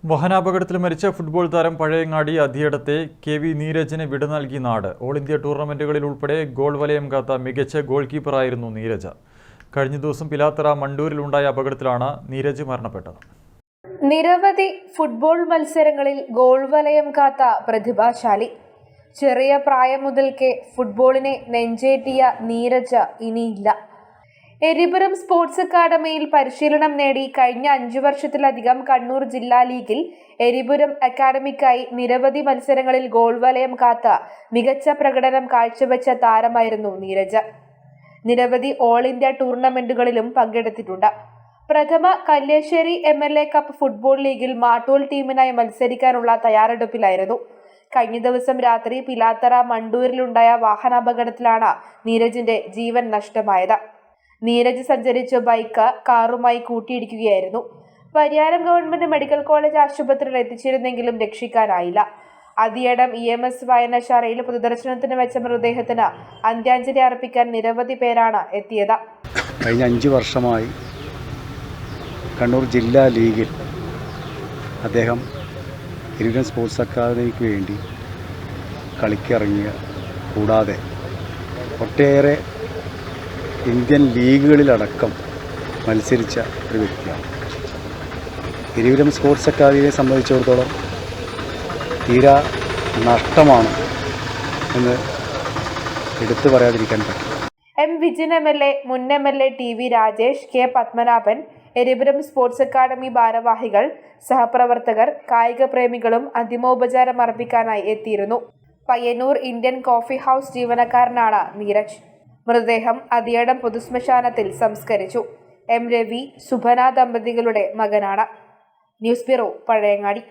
വാഹനാപകടത്തിൽ മരിച്ച ഫുട്ബോൾ താരം പഴയങ്ങാടി അധിയടത്തെ കെ.വി. നീരജിന് വിട നൽകി നാട്. ഓൾ ഇന്ത്യ ടൂർണമെന്റുകളിൽ ഉൾപ്പെടെ ഗോൾ വലയം കാത്ത മികച്ച ഗോൾ കീപ്പറായിരുന്നു നീരജ്. കഴിഞ്ഞ ദിവസം പിലാത്തറ മണ്ടൂരിലുണ്ടായ അപകടത്തിലാണ് നീരജ് മരണപ്പെട്ടത്. നിരവധി ഫുട്ബോൾ മത്സരങ്ങളിൽ ഗോൾ വലയം കാത്ത പ്രതിഭാശാലി. ചെറിയ പ്രായം മുതൽക്കേ ഫുട്ബോളിനെ നെഞ്ചേറ്റിയ നീരജ് ഇനിയില്ല. എരിപുരം സ്പോർട്സ് അക്കാദമിയിൽ പരിശീലനം നേടി കഴിഞ്ഞ 5 വർഷത്തിലധികം കണ്ണൂർ ജില്ലാ ലീഗിൽ എരിപുരം അക്കാദമിക്കായി നിരവധി മത്സരങ്ങളിൽ ഗോൾ വലയം കാത്ത മികച്ച പ്രകടനം കാഴ്ചവെച്ച താരമായിരുന്നു നീരജ്. നിരവധി ഓൾ ഇന്ത്യ ടൂർണമെന്റുകളിലും പങ്കെടുത്തിട്ടുണ്ട്. പ്രഥമ കല്യാശ്ശേരി MLA കപ്പ് ഫുട്ബോൾ ലീഗിൽ മാട്ടൂൽ ടീമിനായി മത്സരിക്കാനുള്ള തയ്യാറെടുപ്പിലായിരുന്നു. കഴിഞ്ഞ ദിവസം രാത്രി പിലാത്തറ മണ്ടൂരിലുണ്ടായ വാഹനാപകടത്തിലാണ് നീരജിന്റെ ജീവൻ നഷ്ടമായത്. നീരജ് സഞ്ചരിച്ച ബൈക്ക് കാറുമായി കൂട്ടിയിടിക്കുകയായിരുന്നു. പരിയാരം ഗവൺമെന്റ് മെഡിക്കൽ കോളേജ് ആശുപത്രിയിൽ എത്തിച്ചിരുന്നെങ്കിലും രക്ഷിക്കാനായില്ല. അതിയടം EMS വായനശാലയിൽ പൊതുദർശനത്തിന് വെച്ച മൃതദേഹത്തിന് അന്ത്യാഞ്ജലി അർപ്പിക്കാൻ നിരവധി പേരാണ് എത്തിയത്. കഴിഞ്ഞ 5 വർഷമായി കണ്ണൂർ ജില്ലാ ലീഗിൽ അദ്ദേഹം എരിപുരം സ്പോർട്സ് അക്കാദമിക്ക് വേണ്ടി കളിക്കിറങ്ങിയ കൂടാതെ ഒട്ടേറെ ഇന്ത്യൻ ലീഗുകളിലടക്കം മത്സരിച്ച ഒരു വ്യക്തിയാണ്. എരിപുരം സ്പോർട്സ് അക്കാദമിയെ സംബന്ധിച്ചിടത്തോളം തീരാ നഷ്ടമാണ് എന്ന് എടുത്തു പറയാതിരിക്കാൻ പറ്റും. M. വിജിൻ MLA, മുൻ MLA TV Rajesh, K. Padmanabhan, Eripuram sports academy ഭാരവാഹികൾ, സഹപ്രവർത്തകർ, കായിക പ്രേമികളും അന്തിമോപചാരം അർപ്പിക്കാനായി എത്തിയിരുന്നു. പയ്യന്നൂർ ഇന്ത്യൻ കോഫി ഹൗസ് ജീവനക്കാരനാണ് നീരജ്. മൃതദേഹം അതിയടം പൊതുശ്മശാനത്തിൽ സംസ്കരിച്ചു. M. രവി, സുഭന ദമ്പതികളുടെ മകനാണ്. News bureau, Pazhayangadi.